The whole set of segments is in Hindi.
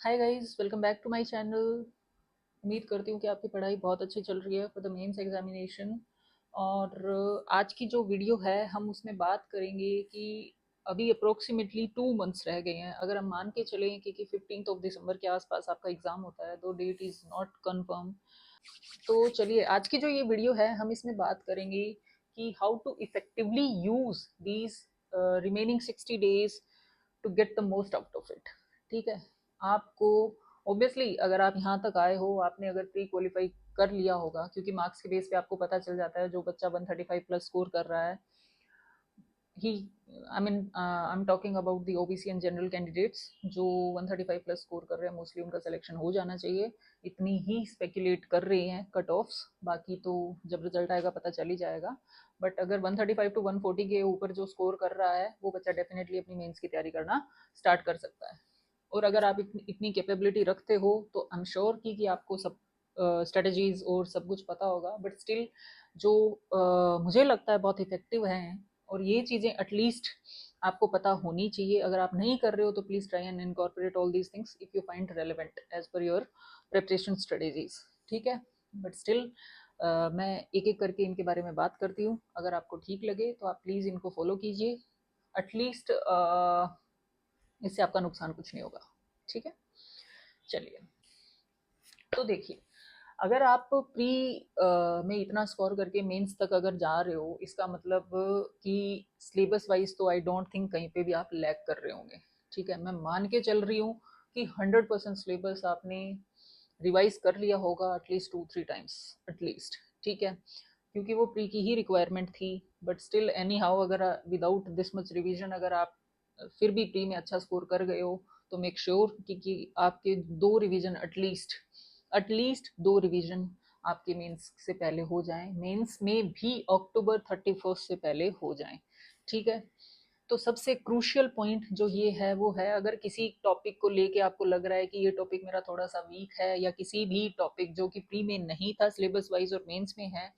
Hi guys, welcome back to my channel. उम्मीद करती हूँ कि आपकी पढ़ाई बहुत अच्छी चल रही है फॉर द मेंस एग्जामिनेशन। और आज की जो वीडियो है हम उसमें बात करेंगे कि अभी अप्रोक्सीमेटली 2 मंथ्स रह गए हैं। अगर हम मान के चलें कि 15 दिसंबर के आसपास आपका एग्ज़ाम होता है, दो डेट इज़ नॉट कंफर्म। तो चलिए, आज की जो ये वीडियो है हम इसमें बात करेंगे कि how to effectively use these remaining 60 days to get the most out of it. ठीक है। आपको ऑब्वियसली अगर आप यहाँ तक आए हो, आपने अगर प्री क्वालिफाई कर लिया होगा, क्योंकि मार्क्स के बेस पे आपको पता चल जाता है जो बच्चा 135+ स्कोर कर रहा है, ही I am talking about the OBC and general candidates जो 135+ स्कोर कर रहे हैं, मोस्टली उनका सिलेक्शन हो जाना चाहिए। इतनी ही स्पेकुलेट कर रहे हैं कट ऑफ्स, बाकी तो जब रिजल्ट आएगा पता चल ही जाएगा। बट अगर 135 to 140 के ऊपर जो स्कोर कर रहा है वो बच्चा डेफिनेटली अपनी मेंस की तैयारी करना स्टार्ट कर सकता है। और अगर आप इतनी कैपेबिलिटी रखते हो तो आई एम श्योर कि आपको सब स्ट्रेटजीज और सब कुछ पता होगा। बट स्टिल जो मुझे लगता है बहुत इफेक्टिव हैं, और ये चीज़ें एटलीस्ट आपको पता होनी चाहिए। अगर आप नहीं कर रहे हो तो please try and incorporate all these things if you find relevant as per your preparation strategies. ठीक है। बट स्टिल मैं एक एक करके इनके बारे में बात करती हूँ। अगर आपको ठीक लगे तो आप प्लीज़ इनको फॉलो कीजिए। एटलीस्ट इससे आपका नुकसान कुछ नहीं होगा। ठीक है। चलिए, तो देखिए, अगर आप प्री में इतना स्कोर करके मेंस तक अगर जा रहे हो, इसका मतलब कि सिलेबस वाइज तो आई डोंट थिंक कहीं पे भी आप लैग कर रहे होंगे। ठीक है। मैं मान के चल रही हूँ कि 100% सिलेबस आपने रिवाइज कर लिया होगा एटलीस्ट 2-3 टाइम्स एटलीस्ट। ठीक है। क्योंकि वो प्री की ही रिक्वायरमेंट थी। बट स्टिल एनी हाउ, अगर विदाउट दिस मच रिविजन अगर आप फिर भी प्री में अच्छा स्कोर कर गए हो तो मेक श्योर कि आपके 2 रिवीजन एटलीस्ट 2 रिवीजन आपके मेंस से पहले हो जाएं, मेंस में भी October 31 से पहले हो जाएं। ठीक है। तो सबसे क्रूशियल पॉइंट जो ये है वो है, अगर किसी टॉपिक को लेके आपको लग रहा है कि ये टॉपिक मेरा थोड़ा सा वीक है, या किसी भी टॉपिक जो कि प्री में नहीं था सिलेबस वाइज और मेंस में है,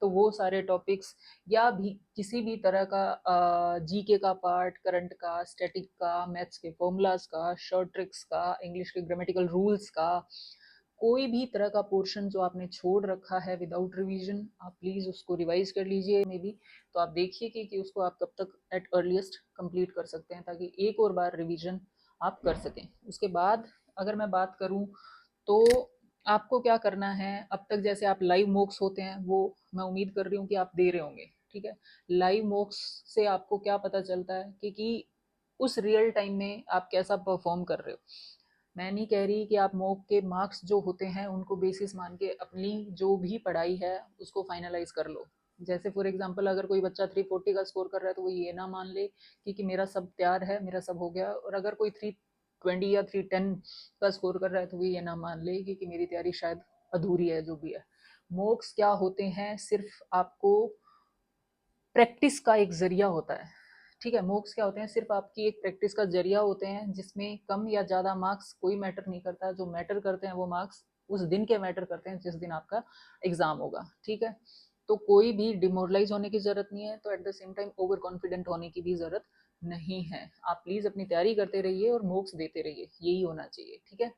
तो वो सारे टॉपिक्स या भी किसी भी तरह का जीके का पार्ट, करंट का, स्टैटिक का, मैथ्स के फॉर्मूलाज का, शॉर्ट ट्रिक्स का, इंग्लिश के ग्रामेटिकल रूल्स का, कोई भी तरह का पोर्शन जो आपने छोड़ रखा है विदाउट रिवीजन, आप प्लीज़ उसको रिवाइज कर लीजिए। मे बी तो आप देखिए कि उसको आप कब तक एट अर्लीस्ट कंप्लीट कर सकते हैं, ताकि एक और बार रिवीजन आप कर सकें। उसके बाद अगर मैं बात करूं तो आपको क्या करना है, अब तक जैसे आप लाइव मॉक्स होते हैं वो मैं उम्मीद कर रही हूँ कि आप दे रहे होंगे। ठीक है। लाइव मॉक्स से आपको क्या पता चलता है कि उस रियल टाइम में आप कैसा परफॉर्म कर रहे हो। मैं नहीं कह रही कि आप मॉक के मार्क्स जो होते हैं उनको बेसिस मान के अपनी जो भी पढ़ाई है उसको फाइनलाइज कर लो। जैसे फॉर एग्जांपल अगर कोई बच्चा 340 का स्कोर कर रहा है तो वो ये ना मान ले कि मेरा सब तैयार है, मेरा सब हो गया। और अगर कोई 320 या 310 का स्कोर कर रहा है तो वो ये ना मान ले कि मेरी तैयारी शायद अधूरी है। जो भी है, मॉक्स क्या होते हैं, सिर्फ आपको प्रैक्टिस का एक जरिया होता है। ठीक है। मॉक्स क्या होते हैं, सिर्फ आपकी एक प्रैक्टिस का जरिया होते हैं, जिसमें कम या ज़्यादा मार्क्स कोई मैटर नहीं करता। जो मैटर करते हैं वो मार्क्स उस दिन के मैटर करते हैं जिस दिन आपका एग्ज़ाम होगा। ठीक है। तो कोई भी डिमोरलाइज होने की ज़रूरत नहीं है, तो at the same time over confident होने की भी ज़रूरत नहीं है। आप प्लीज़ अपनी तैयारी करते रहिए और मॉक्स देते रहिए, यही होना चाहिए। ठीक है।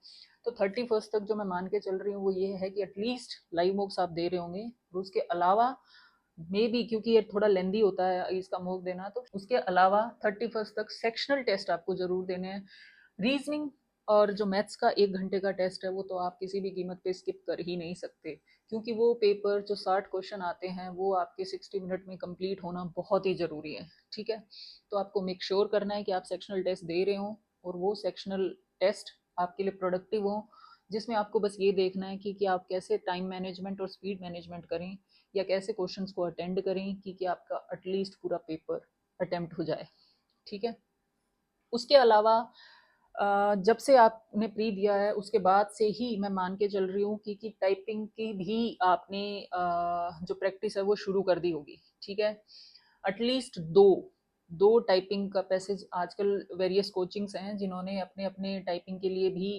तो 31 तक जो मैं मान के चल रही हूँ वो ये है कि एटलीस्ट लाइव मॉक्स आप दे रहे होंगे। और उसके अलावा मे बी, क्योंकि ये थोड़ा लेंदी होता है इसका मॉक देना, तो उसके अलावा 31 तक सेक्शनल टेस्ट आपको जरूर देने हैं। रीजनिंग और जो मैथ्स का 1 घंटे का टेस्ट है वो तो आप किसी भी कीमत पे स्किप कर ही नहीं सकते, क्योंकि वो पेपर जो 60 क्वेश्चन आते हैं वो आपके 60 मिनट में कंप्लीट होना बहुत ही ज़रूरी है। ठीक है। तो आपको मेक श्योर करना है कि आप सेक्शनल टेस्ट दे रहे हो, और वो सेक्शनल टेस्ट आपके लिए प्रोडक्टिव हो, जिसमें आपको बस ये देखना है कि आप कैसे टाइम मैनेजमेंट और स्पीड मैनेजमेंट करें, या कैसे क्वेश्चंस को अटेंड करें कि आपका एटलीस्ट पूरा पेपर अटेम्प्ट हो जाए। ठीक है। उसके अलावा जब से आपने प्री दिया है उसके बाद से ही मैं मान के चल रही हूँ कि टाइपिंग की भी आपने जो प्रैक्टिस है वो शुरू कर दी होगी। ठीक है। एटलीस्ट दो दो टाइपिंग का पैसेज आजकल वेरियस कोचिंग्स हैं जिन्होंने अपने अपने टाइपिंग के लिए भी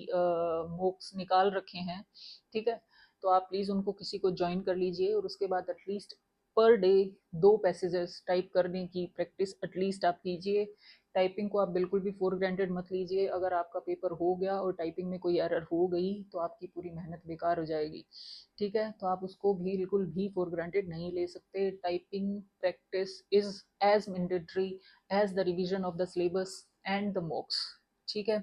मोक्स निकाल रखे हैं। ठीक है। तो आप प्लीज़ उनको किसी को ज्वाइन कर लीजिए, और उसके बाद at least per day 2 passages type करने की प्रैक्टिस एटलीस्ट आप कीजिए, टाइपिंग को आप बिल्कुल भी फॉर ग्रांटेड मत लीजिए। अगर आपका पेपर हो गया और टाइपिंग में कोई एरर हो गई तो आपकी पूरी मेहनत बेकार हो जाएगी, ठीक है। तो आप उसको भी बिल्कुल भी फॉर ग्रांटेड नहीं ले सकते। Typing practice is as mandatory as the revision of the syllabus and the mocks, ठीक है।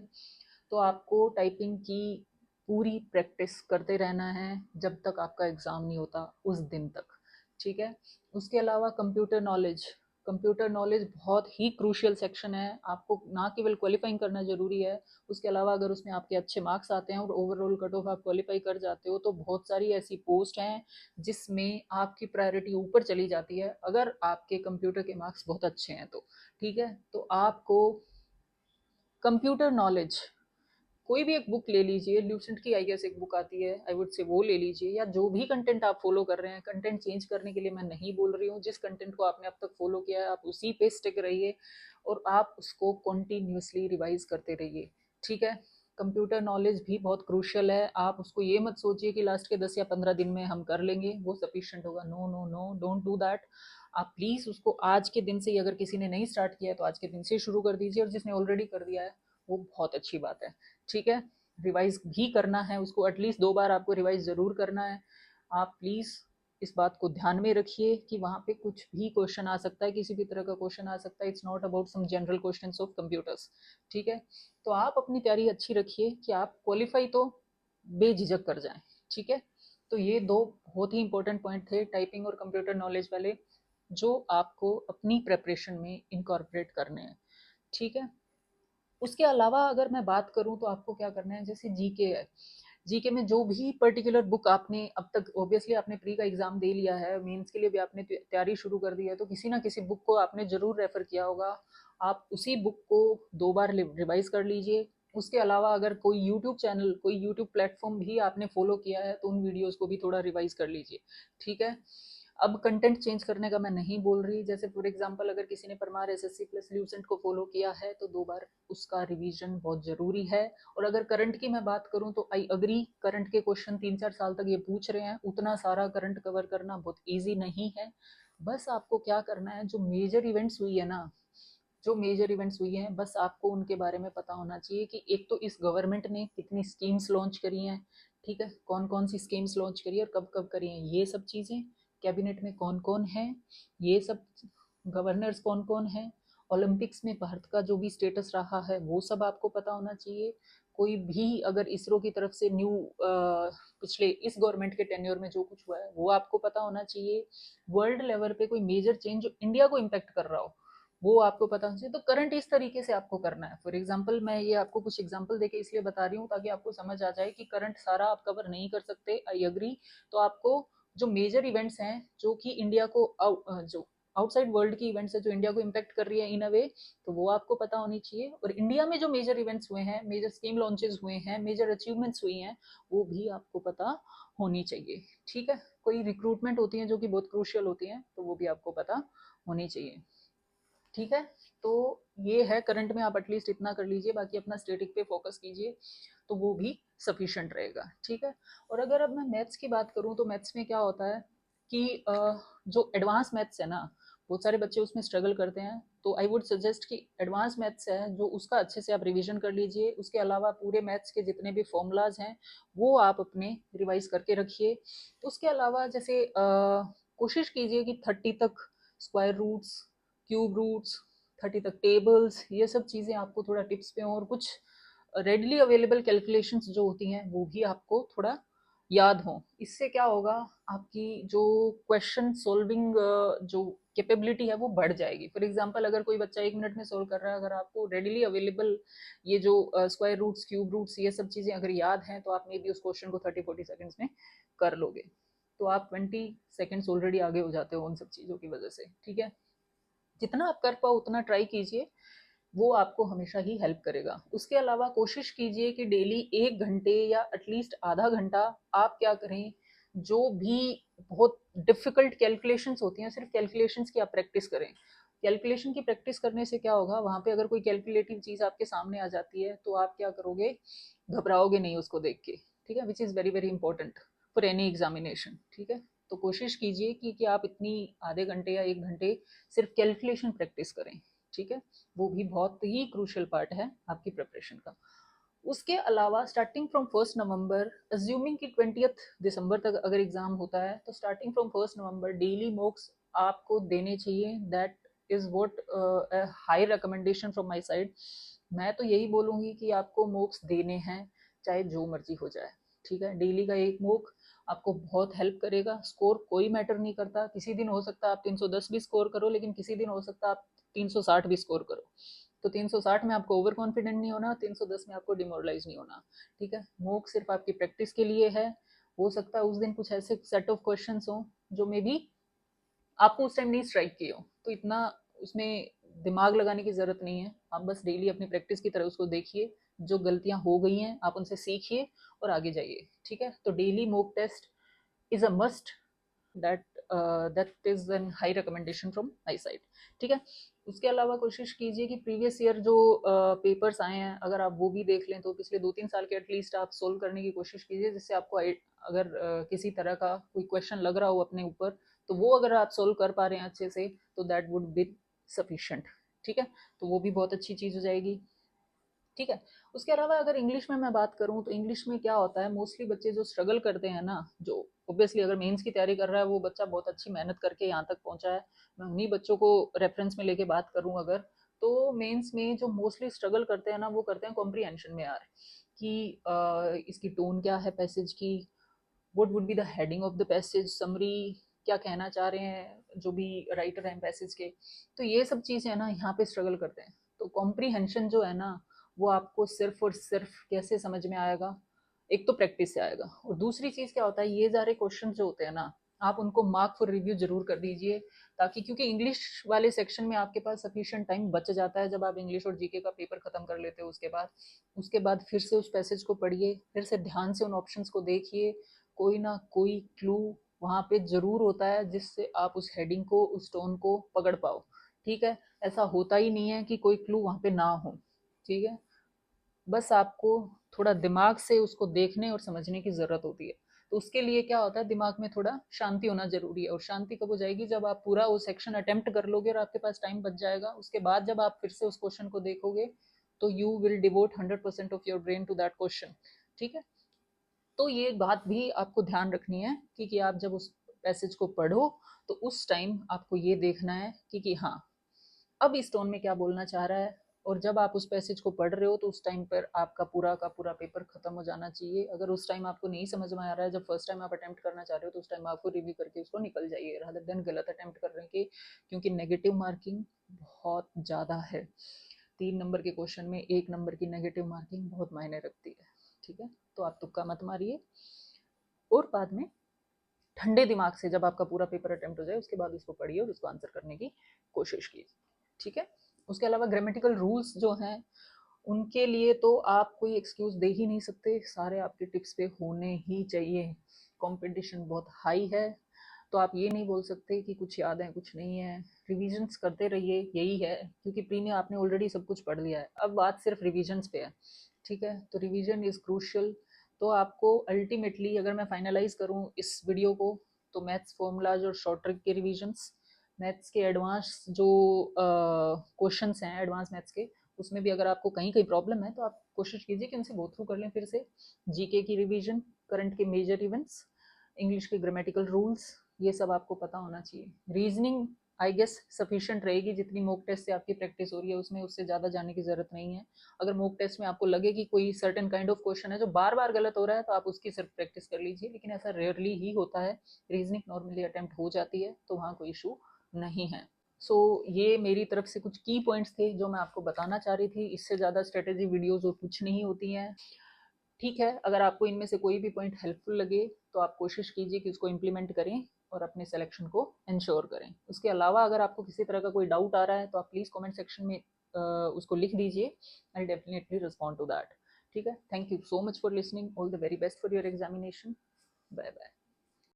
तो आपको टाइपिंग की पूरी प्रैक्टिस करते रहना है जब तक आपका एग्ज़ाम नहीं होता उस दिन तक, ठीक है। उसके अलावा कंप्यूटर नॉलेज बहुत ही क्रूशियल सेक्शन है। आपको ना केवल क्वालिफाइंग करना ज़रूरी है, उसके अलावा अगर उसमें आपके अच्छे मार्क्स आते हैं और ओवरऑल कट ऑफ आप क्वालिफाई कर जाते हो तो बहुत सारी ऐसी पोस्ट हैं जिसमें आपकी प्रायोरिटी ऊपर चली जाती है अगर आपके कंप्यूटर के मार्क्स बहुत अच्छे हैं तो, ठीक है। तो आपको कंप्यूटर नॉलेज कोई भी एक बुक ले लीजिए, ल्यूसेंट की आई गेस एक बुक आती है, आई वुड से वो ले लीजिए, या जो भी कंटेंट आप फॉलो कर रहे हैं। कंटेंट चेंज करने के लिए मैं नहीं बोल रही हूँ, जिस कंटेंट को आपने अब तक फॉलो किया है आप उसी पे स्टिक रहिए और आप उसको कॉन्टीन्यूसली रिवाइज करते रहिए, ठीक है। कंप्यूटर नॉलेज भी बहुत क्रूशियल है। आप उसको ये मत सोचिए कि लास्ट के 10 या 15 दिन में हम कर लेंगे, वो सफिशिएंट होगा। No no no, don't do that. आप प्लीज़ उसको आज के दिन से ही, अगर किसी ने नहीं स्टार्ट किया है तो आज के दिन से शुरू कर दीजिए, और जिसने ऑलरेडी कर दिया है वो बहुत अच्छी बात है, ठीक है। रिवाइज भी करना है उसको, एटलीस्ट 2 बार आपको रिवाइज ज़रूर करना है। आप प्लीज़ इस बात को ध्यान में रखिए कि वहाँ पे कुछ भी क्वेश्चन आ सकता है, किसी भी तरह का क्वेश्चन आ सकता है। It's not about some general question of computers, ठीक है। तो आप अपनी तैयारी अच्छी रखिए कि आप क्वालिफाई तो बेझिझक कर जाएं, ठीक है। तो ये 2 बहुत ही इंपॉर्टेंट पॉइंट थे, टाइपिंग और कंप्यूटर नॉलेज वाले, जो आपको अपनी प्रेपरेशन में इनकॉर्पोरेट करने हैं, ठीक है। उसके अलावा अगर मैं बात करूं तो आपको क्या करना है, जैसे जीके है, जीके में जो भी पर्टिकुलर बुक आपने अब तक, ऑब्वियसली आपने प्री का एग्जाम दे लिया है, मेंस के लिए भी आपने तैयारी शुरू कर दी है, तो किसी ना किसी बुक को आपने जरूर रेफर किया होगा। आप उसी बुक को 2 बार रिवाइज कर लीजिए। उसके अलावा अगर कोई यूट्यूब चैनल, कोई यूट्यूब प्लेटफॉर्म भी आपने फॉलो किया है तो उन वीडियोस को भी थोड़ा रिवाइज कर लीजिए, ठीक है। अब कंटेंट चेंज करने का मैं नहीं बोल रही, जैसे फॉर एग्जांपल अगर किसी ने परमार एसएससी प्लस ल्यूसेंट को फॉलो किया है तो 2 बार उसका रिवीजन बहुत जरूरी है। और अगर करंट की मैं बात करूं तो आई अग्री, करंट के क्वेश्चन 3-4 साल तक ये पूछ रहे हैं, उतना सारा करंट कवर करना बहुत ईजी नहीं है। बस आपको क्या करना है, जो मेजर इवेंट्स हुई है ना, जो मेजर इवेंट्स हुई हैं बस आपको उनके बारे में पता होना चाहिए कि एक तो इस गवर्नमेंट ने कितनी स्कीम्स लॉन्च करी हैं, ठीक है, कौन कौन सी स्कीम्स लॉन्च करी है और कब कब करी हैं, ये सब चीज़ें, कैबिनेट में कौन कौन है, ये सब गवर्नर्स कौन कौन है, ओलंपिक्स में भारत का जो भी स्टेटस रहा है वो सब आपको पता होना चाहिए। कोई भी अगर इसरो की तरफ से न्यू पिछले इस गवर्नमेंट के टेन्योर में जो कुछ हुआ है वो आपको पता होना चाहिए। वर्ल्ड लेवल पे कोई मेजर चेंज जो इंडिया को इम्पैक्ट कर रहा हो वो आपको पता होना चाहिए। तो करंट इस तरीके से आपको करना है। फॉर एग्जाम्पल मैं ये आपको कुछ एग्जाम्पल देके इसलिए बता रही हूँ ताकि आपको समझ आ जाए कि करंट सारा आप कवर नहीं कर सकते, आई अग्री। तो आपको जो मेजर इवेंट्स हैं जो कि इंडिया को जो आउटसाइड वर्ल्ड की इवेंट्स है जो इंडिया को इम्पैक्ट कर रही है इन अ वे, तो वो आपको पता होनी चाहिए। और इंडिया में जो मेजर इवेंट्स हुए हैं, मेजर स्कीम लॉन्चेस हुए हैं, मेजर अचीवमेंट्स हुई हैं, वो भी आपको पता होनी चाहिए, ठीक है। कोई रिक्रूटमेंट होती है जो कि बहुत क्रूशियल होती हैं तो वो भी आपको पता होनी चाहिए, ठीक है। तो ये है, करंट में आप एटलीस्ट इतना कर लीजिए, बाकी अपना स्टेटिक पे फोकस कीजिए तो वो भी सफिशिएंट रहेगा, ठीक है। और अगर अब मैं मैथ्स की बात करूँ तो मैथ्स में क्या होता है कि जो एडवांस मैथ्स है ना, बहुत सारे बच्चे उसमें स्ट्रगल करते हैं, तो आई वुड सजेस्ट कि एडवांस मैथ्स है जो उसका अच्छे से आप रिवीजन कर लीजिए। उसके अलावा पूरे मैथ्स के जितने भी फॉर्मूलाज हैं वो आप अपने रिवाइज करके रखिए। उसके अलावा जैसे कोशिश कीजिए कि 30 तक स्क्वायर रूट्स, क्यूब रूट्स, 30 तक टेबल्स, ये सब चीज़ें आपको थोड़ा टिप्स पे, और कुछ रेडली अवेलेबल कैलकुलेशंस जो होती हैं वो भी आपको थोड़ा याद हो। इससे क्या होगा, आपकी जो क्वेश्चन सॉल्विंग जो कैपेबिलिटी है वो बढ़ जाएगी। फॉर एग्जांपल अगर कोई बच्चा 1 मिनट में सोल्व कर रहा है, अगर आपको रेडली अवेलेबल ये जो स्क्वायर रूट्स, क्यूब रूट्स, ये सब चीज़ें अगर याद हैं तो आप मे बी उस क्वेश्चन को 30-40 सेकेंड्स में कर लोगे। तो आप 20 सेकेंड्स ऑलरेडी आगे हो जाते हो उन सब चीज़ों की वजह से, ठीक है। जितना आप कर पाओ उतना ट्राई कीजिए, वो आपको हमेशा ही हेल्प करेगा। उसके अलावा कोशिश कीजिए कि डेली 1 घंटे या एटलीस्ट आधा घंटा आप क्या करें, जो भी बहुत डिफिकल्ट कैलकुलेशंस होती हैं सिर्फ कैलकुलेशंस की आप प्रैक्टिस करें। कैलकुलेशन की प्रैक्टिस करने से क्या होगा, वहाँ पे अगर कोई कैलकुलेटिव चीज़ आपके सामने आ जाती है तो आप क्या करोगे, घबराओगे नहीं उसको देख के, ठीक है, which is very very important for any examination, ठीक है। तो कोशिश कीजिए कि आप इतनी आधे घंटे या 1 घंटे सिर्फ कैलकुलेशन प्रैक्टिस करें, ठीक है, वो भी बहुत ही क्रूशियल पार्ट है आपकी प्रिपरेशन का। उसके अलावा स्टार्टिंग फ्रॉम 1 नवंबर, अज्यूमिंग कि 20 दिसंबर तक अगर एग्जाम होता है, तो स्टार्टिंग फ्रॉम 1 नवंबर डेली मॉक्स आपको देने चाहिए। That is what high recommendation from my side. मैं तो यही बोलूंगी कि आपको मॉक्स देने हैं, चाहे जो मर्जी हो जाए। ठीक है, डेली का एक मॉक आपको बहुत हेल्प करेगा। स्कोर कोई मैटर नहीं करता, किसी दिन हो सकता है आप 310 भी स्कोर करो, लेकिन किसी दिन हो सकता है आप 360 भी स्कोर करो। तो 360 में आपको ओवर कॉन्फिडेंट नहीं होना, 310 में आपको डिमोरलाइज नहीं होना। ठीक है, मॉक सिर्फ आपकी प्रैक्टिस के लिए है। हो सकता है उस दिन कुछ ऐसे सेट ऑफ क्वेश्चंस हो जो मे बी आपको उस टाइम नहीं स्ट्राइक किए हो, तो इतना उसमें दिमाग लगाने की जरूरत नहीं है। आप बस डेली अपनी प्रैक्टिस की तरह उसको देखिए, जो गलतियां हो गई हैं आप उनसे सीखिए और आगे जाइए। ठीक है, तो daily mock test is a must. That that is an high recommendation from my side. ठीक है, उसके अलावा कोशिश कीजिए कि प्रीवियस ईयर जो पेपर्स आए हैं, अगर आप वो भी देख लें, तो पिछले 2-3 साल के एटलीस्ट आप सोल्व करने की कोशिश कीजिए, जिससे आपको अगर किसी तरह का कोई क्वेश्चन लग रहा हो अपने ऊपर, तो वो अगर आप सोल्व कर पा रहे हैं अच्छे से, तो दैट वुड बी सफिशिएंट। ठीक है, तो वो भी बहुत अच्छी चीज़ हो जाएगी। ठीक है, उसके अलावा अगर इंग्लिश में मैं बात करूं, तो इंग्लिश में क्या होता है, मोस्टली बच्चे जो स्ट्रगल करते हैं ना, जो ऑब्वियसली अगर मेंस की तैयारी कर रहा है वो बच्चा बहुत अच्छी मेहनत करके यहाँ तक पहुंचा है, मैं उन्हीं बच्चों को रेफरेंस में लेके बात करूं अगर, तो मेंस में जो मोस्टली स्ट्रगल करते हैं ना, वो करते हैं कॉम्प्रीहेंशन में यार, कि इसकी टोन क्या है पैसेज की, what would be the heading of the passage, summary क्या कहना चाह रहे हैं जो भी राइटर हैं पैसेज के। तो ये सब चीज़ें है ना, यहाँ पे स्ट्रगल करते हैं। तो कॉम्प्रीहेंशन जो है ना, वो आपको सिर्फ और सिर्फ कैसे समझ में आएगा, एक तो प्रैक्टिस से आएगा, और दूसरी चीज़ क्या होता है, ये सारे क्वेश्चन जो होते हैं ना, आप उनको मार्क फॉर रिव्यू जरूर कर दीजिए, ताकि क्योंकि इंग्लिश वाले सेक्शन में आपके पास सफिशिएंट टाइम बच जाता है, जब आप इंग्लिश और जीके का पेपर खत्म कर लेते हो उसके बाद फिर से उस पैसेज को पढ़िए, फिर से ध्यान से उन ऑप्शंस को देखिए, कोई ना कोई क्लू वहां पे जरूर होता है जिससे आप उस हेडिंग को, उस टोन को पकड़ पाओ। ठीक है, ऐसा होता ही नहीं है कि कोई क्लू वहां पे ना हो। ठीक है, बस आपको थोड़ा दिमाग से उसको देखने और समझने की जरूरत होती है। तो उसके लिए क्या होता है, दिमाग में थोड़ा शांति होना जरूरी है, और शांति कब हो जाएगी, जब आप पूरा वो सेक्शन अटेम्प्ट कर लोगे और आपके पास टाइम बच जाएगा। उसके बाद जब आप फिर से उस क्वेश्चन को देखोगे, तो you will devote 100% of your brain to that question. ठीक है, तो ये बात भी आपको ध्यान रखनी है कि आप जब उस पैसेज को पढ़ो, तो उस टाइम आपको ये देखना है कि हाँ, अब इस टोन में क्या बोलना चाह रहा है। और जब आप उस पैसेज को पढ़ रहे हो, तो उस टाइम पर आपका पूरा का पूरा पेपर खत्म हो जाना चाहिए। अगर उस टाइम आपको नहीं समझ में आ रहा है, जब फर्स्ट टाइम आप अटेम्प्ट करना चाह रहे हो, तो उस टाइम आपको रिव्यू करके उसको निकल जाइए, रादर देन गलत अटेम्प्ट करने के, क्योंकि नेगेटिव मार्किंग बहुत ज़्यादा है। 3 नंबर के क्वेश्चन में 1 नंबर की नेगेटिव मार्किंग बहुत मायने रखती है। ठीक है, तो आप तुक्का मत मारिए, और बाद में ठंडे दिमाग से जब आपका पूरा पेपर अटेम्प्ट हो जाए, उसके बाद उसको पढ़िए और उसको आंसर करने की कोशिश कीजिए। ठीक है, उसके अलावा ग्रामेटिकल रूल्स जो हैं, उनके लिए तो आप कोई एक्सक्यूज दे ही नहीं सकते, सारे आपके टिप्स पे होने ही चाहिए। कंपटीशन बहुत हाई है, तो आप ये नहीं बोल सकते कि कुछ याद है कुछ नहीं है। रिविजन्स करते रहिए, यही है, क्योंकि प्री में आपने ऑलरेडी सब कुछ पढ़ लिया है, अब बात सिर्फ रिविजन्स पे है। ठीक है, तो रिवीजन इज क्रूशियल। तो आपको अल्टीमेटली अगर मैं फाइनलाइज करूँ इस वीडियो को, तो मैथ्स फॉर्मूलाज और शॉर्ट ट्रिक के रिविजन्स, मैथ्स के एडवांस जो क्वेश्चंस हैं एडवांस मैथ्स के, उसमें भी अगर आपको कहीं कहीं प्रॉब्लम है, तो आप कोशिश कीजिए कि उनसे गो थ्रू कर लें फिर से। जीके की रिवीजन, करंट के मेजर इवेंट्स, इंग्लिश के ग्रामेटिकल रूल्स, ये सब आपको पता होना चाहिए। रीजनिंग आई गेस सफिशिएंट रहेगी, जितनी मॉक टेस्ट से आपकी प्रैक्टिस हो रही है उसमें, उससे ज़्यादा जाने की ज़रूरत नहीं है। अगर मॉक टेस्ट में आपको लगे कि कोई सर्टेन काइंड ऑफ क्वेश्चन है जो बार बार गलत हो रहा है, तो आप उसकी सिर्फ प्रैक्टिस कर लीजिए, लेकिन ऐसा रेयरली ही होता है। रीजनिंग नॉर्मली अटेम्प्ट हो जाती है, तो वहाँ कोई इशू नहीं है। सो ये मेरी तरफ से कुछ की पॉइंट्स थे जो मैं आपको बताना चाह रही थी। इससे ज़्यादा स्ट्रेटेजी वीडियोज़ और कुछ नहीं होती हैं। ठीक है, अगर आपको इनमें से कोई भी पॉइंट हेल्पफुल लगे, तो आप कोशिश कीजिए कि उसको इम्प्लीमेंट करें और अपने सिलेक्शन को इंश्योर करें। उसके अलावा अगर आपको किसी तरह का कोई डाउट आ रहा है, तो आप प्लीज़ कमेंट सेक्शन में उसको लिख दीजिए। I definitely respond to that. ठीक है, thank you so much for listening, all the very best for your examination, bye bye.